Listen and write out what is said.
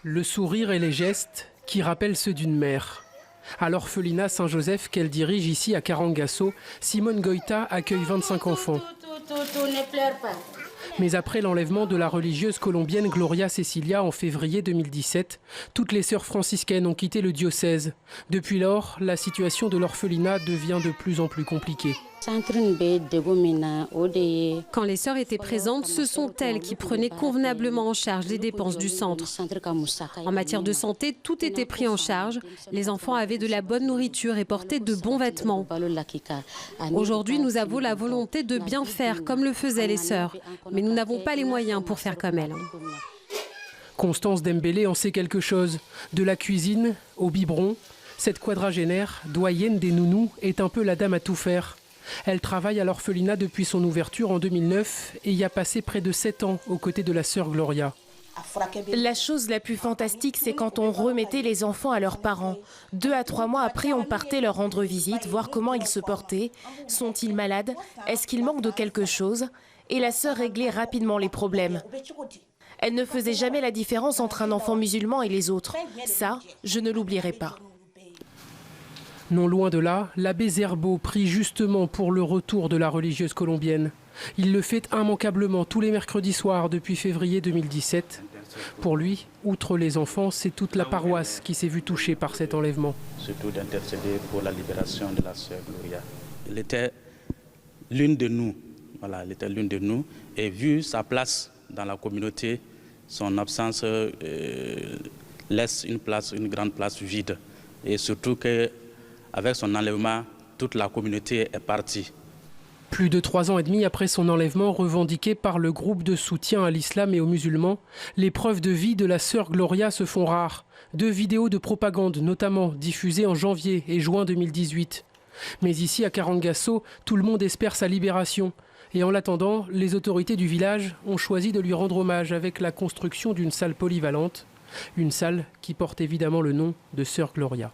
Le sourire et les gestes qui rappellent ceux d'une mère. À l'orphelinat Saint-Joseph qu'elle dirige ici à Karangasso, Simone Goïta accueille 25 enfants. Ne pleure pas. Mais après l'enlèvement de la religieuse colombienne Gloria Cecilia en février 2017, toutes les sœurs franciscaines ont quitté le diocèse. Depuis lors, la situation de l'orphelinat devient de plus en plus compliquée. Quand les sœurs étaient présentes, ce sont elles qui prenaient convenablement en charge les dépenses du centre. En matière de santé, tout était pris en charge. Les enfants avaient de la bonne nourriture et portaient de bons vêtements. Aujourd'hui, nous avons la volonté de bien faire comme le faisaient les sœurs. Mais nous n'avons pas les moyens pour faire comme elles. Constance Dembélé en sait quelque chose. De la cuisine au biberon, cette quadragénaire, doyenne des nounous, est un peu la dame à tout faire. Elle travaille à l'orphelinat depuis son ouverture en 2009 et y a passé près de 7 ans aux côtés de la sœur Gloria. La chose la plus fantastique, c'est quand on remettait les enfants à leurs parents. 2 à 3 mois après, on partait leur rendre visite, voir comment ils se portaient. Sont-ils malades? Est-ce qu'ils manquent de quelque chose? Et la sœur réglait rapidement les problèmes. Elle ne faisait jamais la différence entre un enfant musulman et les autres. Ça, je ne l'oublierai pas. Non loin de là, l'abbé Zerbo prie justement pour le retour de la religieuse colombienne. Il le fait immanquablement tous les mercredis soirs depuis février 2017. Pour lui, outre les enfants, c'est toute la paroisse qui s'est vue touchée par cet enlèvement. Surtout d'intercéder pour la libération de la sœur Gloria. Elle était l'une de nous. Voilà, elle était l'une de nous. Et vu sa place dans la communauté, son absence laisse une grande place vide. Et surtout qu'avec son enlèvement, toute la communauté est partie. Plus de 3 ans et demi après son enlèvement revendiqué par le groupe de soutien à l'islam et aux musulmans, les preuves de vie de la sœur Gloria se font rares. 2 vidéos de propagande notamment diffusées en janvier et juin 2018. Mais ici à Karangasso, tout le monde espère sa libération. Et en l'attendant, les autorités du village ont choisi de lui rendre hommage avec la construction d'une salle polyvalente. Une salle qui porte évidemment le nom de Sœur Gloria.